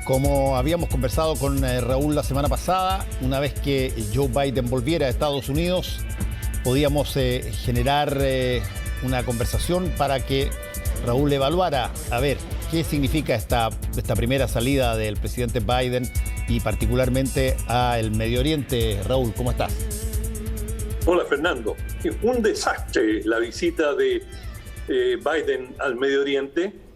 Como habíamos conversado con Raúl la semana pasada, una vez que Joe Biden volviera a Estados Unidos, podíamos generar una conversación para que Raúl evaluara, a ver, qué significa esta primera salida del presidente Biden y particularmente al Medio Oriente. Raúl, ¿cómo estás? Hola, Fernando. Un desastre la visita de Biden al Medio Oriente.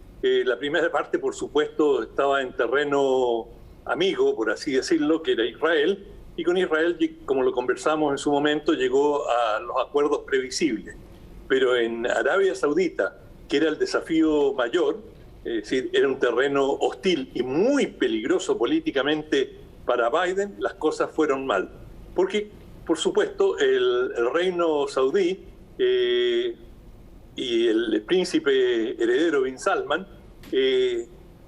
La primera parte, por supuesto, estaba en terreno amigo, por así decirlo, que era Israel, y con Israel, como lo conversamos en su momento, llegó a los acuerdos previsibles. Pero en Arabia Saudita, que era el desafío mayor, es decir, era un terreno hostil y muy peligroso políticamente para Biden, las cosas fueron mal. Porque, por supuesto, el reino saudí y el príncipe heredero Bin Salman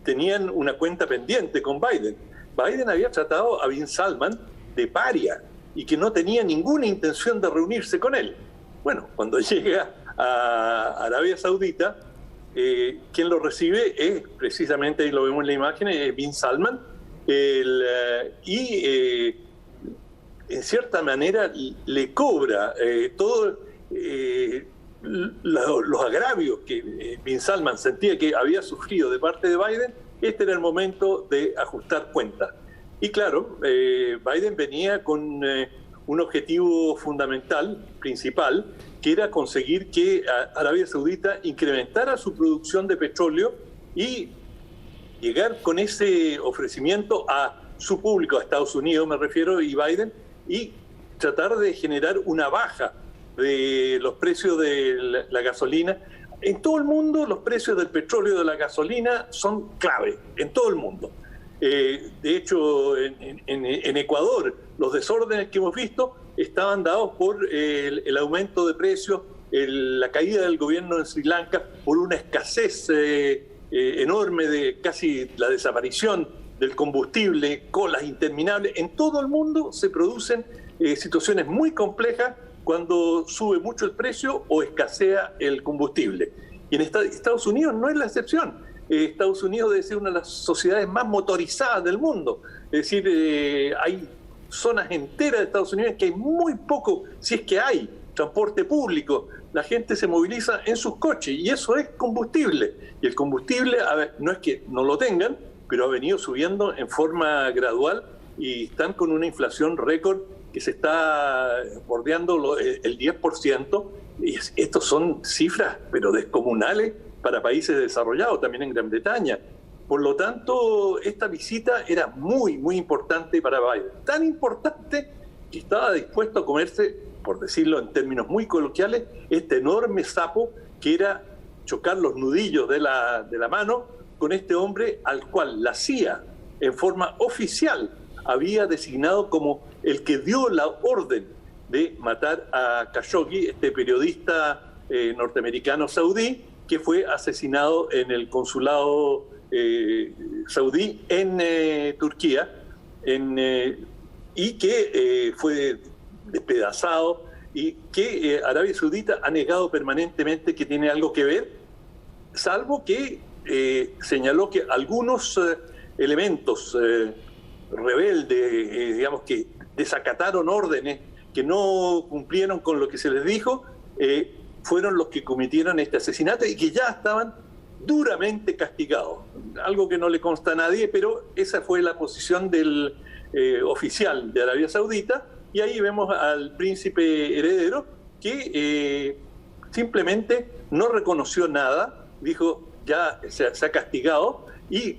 tenían una cuenta pendiente con Biden. Biden había tratado a Bin Salman de paria y que no tenía ninguna intención de reunirse con él. Bueno, cuando llega a Arabia Saudita, quien lo recibe es precisamente, ahí lo vemos en la imagen, es Bin Salman, y en cierta manera le cobra todos los agravios que Bin Salman sentía que había sufrido de parte de Biden. Este era el momento de ajustar cuentas. Y claro, Biden venía con un objetivo fundamental, principal, que era conseguir que Arabia Saudita incrementara su producción de petróleo y llegar con ese ofrecimiento a su público, a Estados Unidos me refiero, y Biden, y tratar de generar una baja de los precios de la gasolina. En todo el mundo los precios del petróleo y de la gasolina son clave, en todo el mundo. De hecho, en Ecuador, los desórdenes que hemos visto estaban dados por el aumento de precios, la caída del gobierno de Sri Lanka, por una escasez enorme de casi la desaparición del combustible, colas interminables. En todo el mundo se producen situaciones muy complejas cuando sube mucho el precio o escasea el combustible. Y en Estados Unidos no es la excepción. Estados Unidos debe ser una de las sociedades más motorizadas del mundo. Es decir, hay zonas enteras de Estados Unidos que hay muy poco, si es que hay, transporte público. La gente se moviliza en sus coches y eso es combustible. Y el combustible, a ver, no es que no lo tengan, pero ha venido subiendo en forma gradual y están con una inflación récord que se está bordeando el 10%. Y estos son cifras, pero descomunales para países desarrollados, también en Gran Bretaña. Por lo tanto, esta visita era muy, muy importante para Biden. Tan importante que estaba dispuesto a comerse, por decirlo en términos muy coloquiales, este enorme sapo que era chocar los nudillos de la mano con este hombre al cual la CIA, en forma oficial, había designado como el que dio la orden de matar a Khashoggi, este periodista norteamericano saudí, que fue asesinado en el consulado saudí en Turquía, y que fue despedazado, y que Arabia Saudita ha negado permanentemente que tiene algo que ver, salvo que señaló que algunos elementos rebeldes, digamos, que desacataron órdenes, que no cumplieron con lo que se les dijo, fueron los que cometieron este asesinato y que ya estaban duramente castigados. Algo que no le consta a nadie, pero esa fue la posición del oficial de Arabia Saudita. Y ahí vemos al príncipe heredero que simplemente no reconoció nada, dijo ya se ha castigado. Y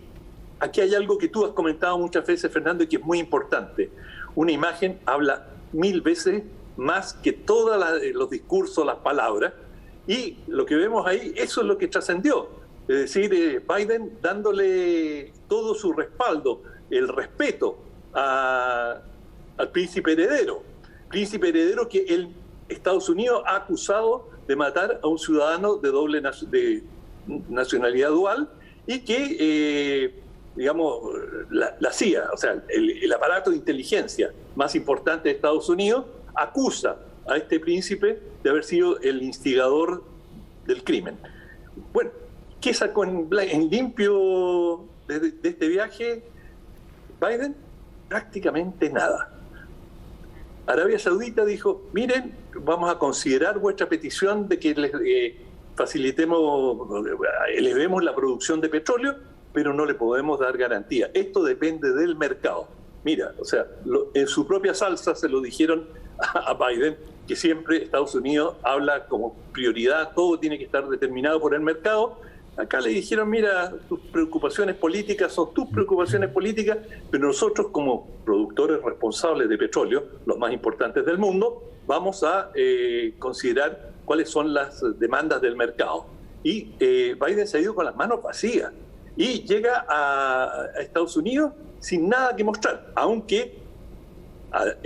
aquí hay algo que tú has comentado muchas veces, Fernando, y que es muy importante. Una imagen habla 1000 veces más que todos los discursos, las palabras, y lo que vemos ahí, eso es lo que trascendió. Es decir, Biden dándole todo su respaldo, el respeto al príncipe heredero que Estados Unidos ha acusado de matar a un ciudadano de nacionalidad dual, y que digamos, la CIA, o sea, el aparato de inteligencia más importante de Estados Unidos, acusa a este príncipe de haber sido el instigador del crimen. Bueno, ¿qué sacó en limpio de este viaje? Biden, prácticamente nada. Arabia Saudita dijo, miren, vamos a considerar vuestra petición de que les facilitemos, elevemos la producción de petróleo, pero no le podemos dar garantía. Esto depende del mercado. Mira, o sea, en su propia salsa se lo dijeron a Biden, que siempre Estados Unidos habla como prioridad, todo tiene que estar determinado por el mercado. Acá le dijeron, mira, tus preocupaciones políticas son tus preocupaciones políticas, pero nosotros como productores responsables de petróleo, los más importantes del mundo, vamos a considerar cuáles son las demandas del mercado. Y Biden se ha ido con las manos vacías y llega a Estados Unidos sin nada que mostrar, aunque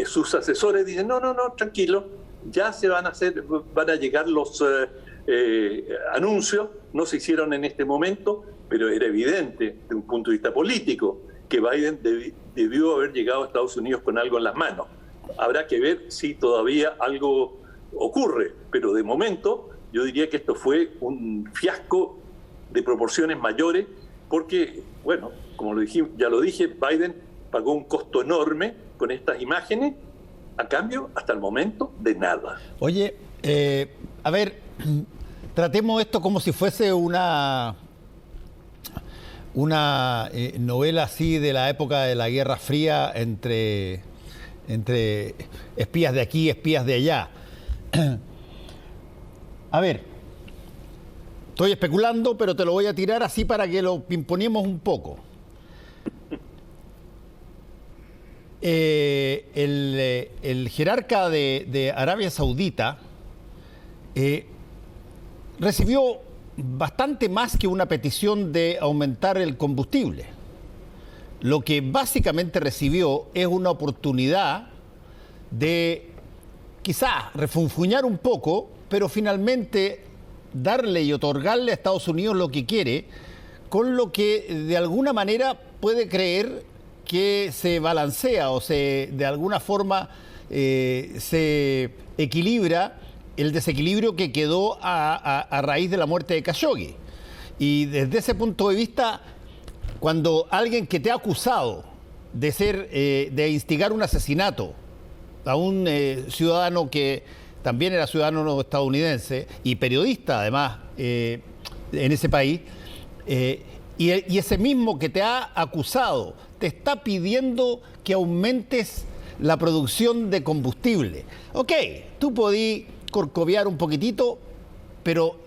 sus asesores dicen, no, tranquilo, ya van a llegar los anuncios, no se hicieron en este momento, pero era evidente, de un punto de vista político, que Biden debió haber llegado a Estados Unidos con algo en las manos. Habrá que ver si todavía algo ocurre, pero de momento yo diría que esto fue un fiasco de proporciones mayores, porque, bueno, como ya lo dije, Biden pagó un costo enorme con estas imágenes, a cambio, hasta el momento, de nada. Oye, a ver, tratemos esto como si fuese una novela así de la época de la Guerra Fría entre espías de aquí y espías de allá. A ver, estoy especulando, pero te lo voy a tirar así para que lo pimponemos un poco. El jerarca de Arabia Saudita recibió bastante más que una petición de aumentar el combustible. Lo que básicamente recibió es una oportunidad de quizás refunfuñar un poco, pero finalmente darle y otorgarle a Estados Unidos lo que quiere, con lo que de alguna manera puede creer que se balancea o de alguna forma se equilibra el desequilibrio que quedó a raíz de la muerte de Khashoggi. Y desde ese punto de vista, cuando alguien que te ha acusado de instigar un asesinato a un ciudadano que también era ciudadano estadounidense y periodista además en ese país, y ese mismo que te ha acusado te está pidiendo que aumentes la producción de combustible. Ok, tú podís corcovear un poquitito, pero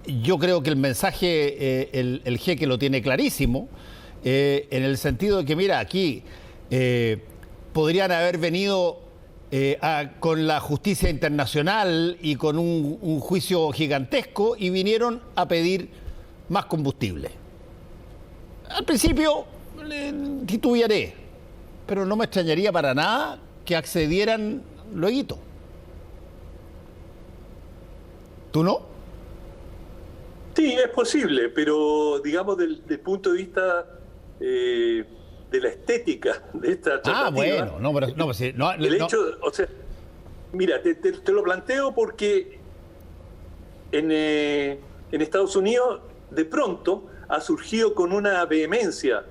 yo creo que el mensaje, el jeque lo tiene clarísimo, en el sentido de que, mira, aquí podrían haber venido con la justicia internacional y con un juicio gigantesco y vinieron a pedir más combustible. Al principio titubearé, pero no me extrañaría para nada que accedieran lueguito. ¿Tú no? Sí, es posible, pero digamos del punto de vista de la estética de esta tratativa. Bueno, el hecho, o sea, mira, te lo planteo porque en Estados Unidos de pronto ha surgido con una vehemencia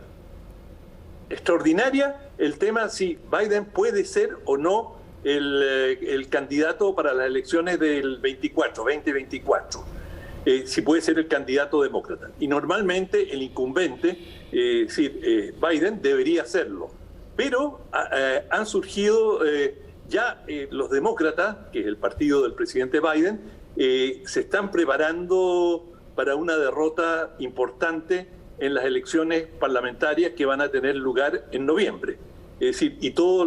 extraordinaria el tema si Biden puede ser o no el candidato para las elecciones del 2024, si puede ser el candidato demócrata. Y normalmente el incumbente, Biden, debería serlo. Pero han surgido ya los demócratas, que es el partido del presidente Biden, se están preparando para una derrota importante en las elecciones parlamentarias que van a tener lugar en noviembre. Es decir, y todas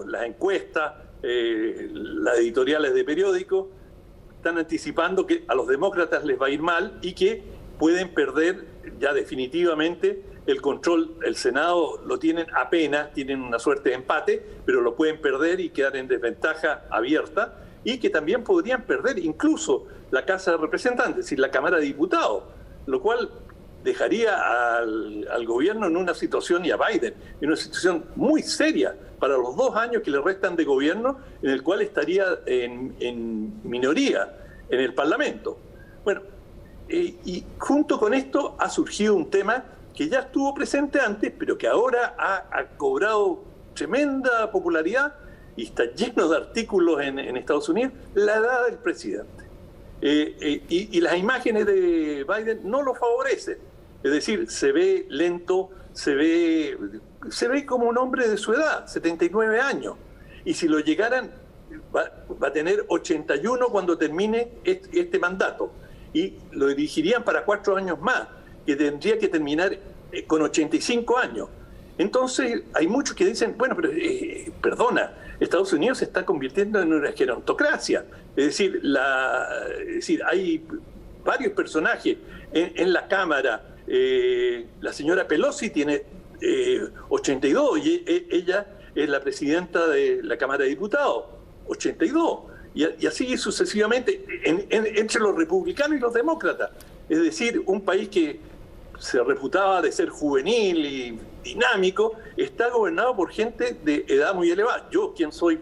las encuestas, las editoriales de periódicos están anticipando que a los demócratas les va a ir mal y que pueden perder ya definitivamente el control. El Senado lo tienen apenas, tienen una suerte de empate, pero lo pueden perder y quedar en desventaja abierta, y que también podrían perder incluso la Casa de Representantes, es decir, la Cámara de Diputados, lo cual dejaría al gobierno en una situación, y a Biden, en una situación muy seria para los 2 años que le restan de gobierno, en el cual estaría en minoría en el Parlamento. Bueno, y junto con esto ha surgido un tema que ya estuvo presente antes, pero que ahora ha cobrado tremenda popularidad y está lleno de artículos en Estados Unidos, la edad del presidente. Y las imágenes de Biden no lo favorecen. Es decir, se ve lento, se ve como un hombre de su edad, 79 años. Y si lo llegaran, va a tener 81 cuando termine este mandato. Y lo dirigirían para 4 años más, que tendría que terminar con 85 años. Entonces, hay muchos que dicen, bueno, pero perdona, Estados Unidos se está convirtiendo en una gerontocracia. Es decir, hay varios personajes en la Cámara. La señora Pelosi tiene 82 y ella es la presidenta de la Cámara de Diputados, 82. Y así sucesivamente entre los republicanos y los demócratas. Es decir, un país que se reputaba de ser juvenil y dinámico, está gobernado por gente de edad muy elevada. Yo, ¿quién soy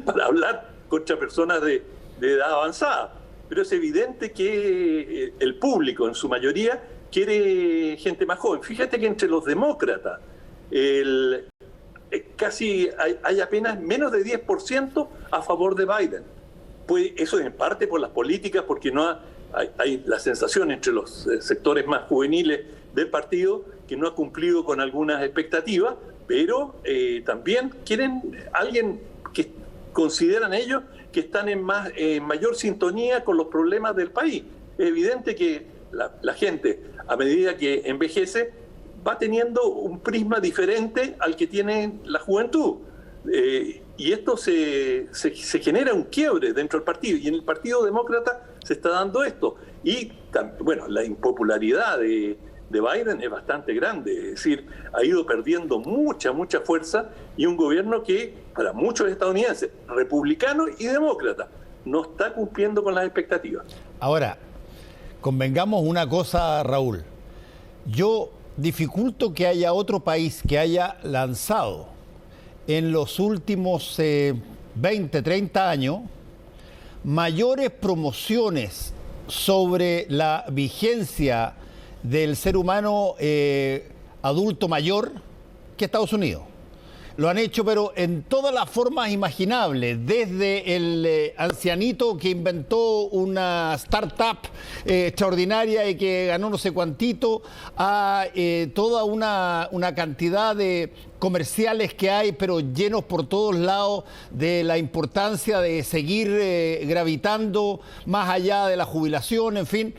para hablar contra personas de edad avanzada? Pero es evidente que el público, en su mayoría, quiere gente más joven. Fíjate que entre los demócratas casi hay apenas menos de 10% a favor de Biden. Pues eso es en parte por las políticas, porque no hay la sensación entre los sectores más juveniles del partido que no ha cumplido con algunas expectativas, pero también quieren alguien que consideran ellos que están en mayor sintonía con los problemas del país. Es evidente que la gente, a medida que envejece, va teniendo un prisma diferente al que tiene la juventud. Y esto se genera un quiebre dentro del partido, y en el Partido Demócrata se está dando esto. Y bueno, la impopularidad de Biden es bastante grande, es decir, ha ido perdiendo mucha fuerza, y un gobierno que para muchos estadounidenses, republicanos y demócratas, no está cumpliendo con las expectativas. Ahora, convengamos una cosa, Raúl, yo dificulto que haya otro país que haya lanzado en los últimos 20, 30 años mayores promociones sobre la vigencia del ser humano adulto mayor que Estados Unidos. Lo han hecho, pero en todas las formas imaginables, desde el ancianito que inventó una startup extraordinaria y que ganó no sé cuantito, a toda una cantidad de comerciales que hay, pero llenos por todos lados de la importancia de seguir gravitando más allá de la jubilación, en fin.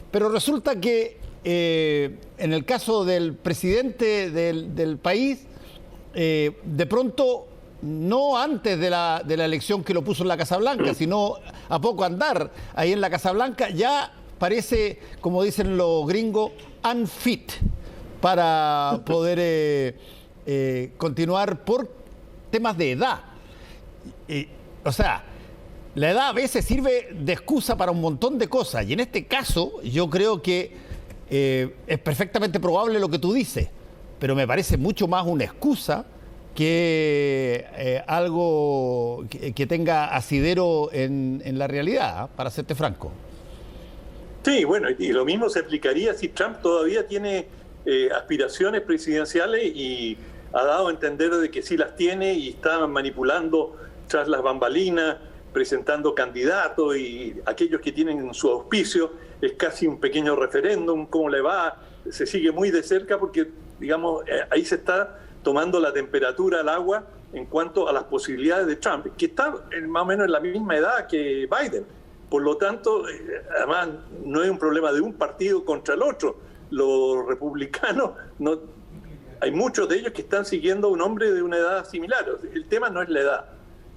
Pero resulta que en el caso del presidente del país, de pronto, no antes de la elección que lo puso en la Casa Blanca, sino a poco andar ahí en la Casa Blanca, ya parece, como dicen los gringos, unfit para poder continuar por temas de edad. O sea, la edad a veces sirve de excusa para un montón de cosas, y en este caso yo creo que es perfectamente probable lo que tú dices, pero me parece mucho más una excusa que algo que tenga asidero en la realidad, para serte franco. Sí, bueno, y lo mismo se aplicaría si Trump todavía tiene aspiraciones presidenciales y ha dado a entender de que sí las tiene y está manipulando tras las bambalinas, presentando candidatos, y aquellos que tienen su auspicio, es casi un pequeño referéndum, cómo le va, se sigue muy de cerca porque, digamos, ahí se está tomando la temperatura al agua en cuanto a las posibilidades de Trump, que está más o menos en la misma edad que Biden. Por lo tanto, además, no es un problema de un partido contra el otro. Los republicanos, hay muchos de ellos que están siguiendo a un hombre de una edad similar. El tema no es la edad,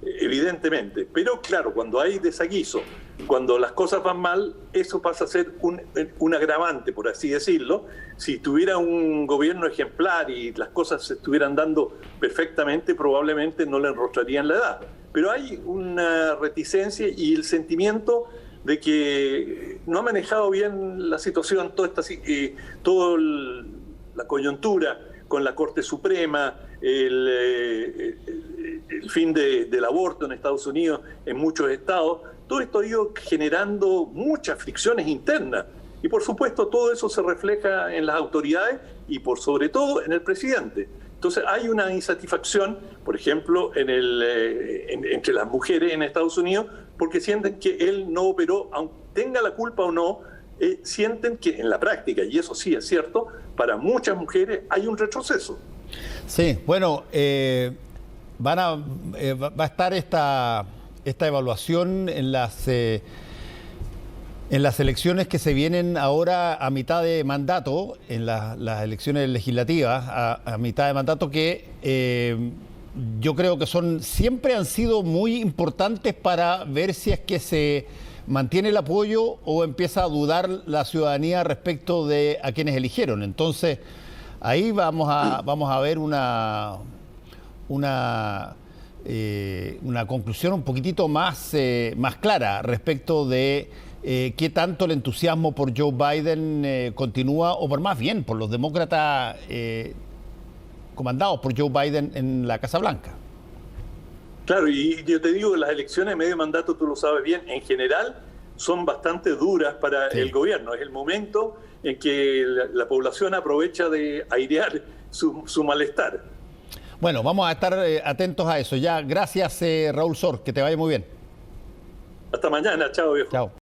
evidentemente. Pero claro, cuando hay desaguiso, cuando las cosas van mal, eso pasa a ser un agravante, por así decirlo. Si tuviera un gobierno ejemplar y las cosas se estuvieran dando perfectamente, probablemente no le enrostrarían la edad. Pero hay una reticencia y el sentimiento de que no ha manejado bien la situación, toda la coyuntura con la Corte Suprema, el fin del aborto en Estados Unidos, en muchos estados. Todo esto ha ido generando muchas fricciones internas Y por supuesto todo eso se refleja en las autoridades y por sobre todo en el presidente. Entonces hay una insatisfacción, por ejemplo, entre las mujeres en Estados Unidos, porque sienten que él no operó, aunque tenga la culpa o no, sienten que en la práctica, y eso sí es cierto, para muchas mujeres hay un retroceso. Sí, bueno, va a estar esta evaluación en las elecciones que se vienen ahora a mitad de mandato, en las elecciones legislativas a mitad de mandato, que yo creo que siempre han sido muy importantes para ver si es que se mantiene el apoyo o empieza a dudar la ciudadanía respecto de a quienes eligieron. Entonces, ahí vamos a ver una conclusión un poquitito más clara respecto de qué tanto el entusiasmo por Joe Biden continúa, o por más bien por los demócratas comandados por Joe Biden en la Casa Blanca. Claro, y yo te digo, las elecciones de medio mandato, tú lo sabes bien, en general son bastante duras para el gobierno. Es el momento en que la población aprovecha de airear su malestar. Bueno, vamos a estar atentos a eso. Ya, gracias Raúl Sor, que te vaya muy bien. Hasta mañana, chao viejo. Chao.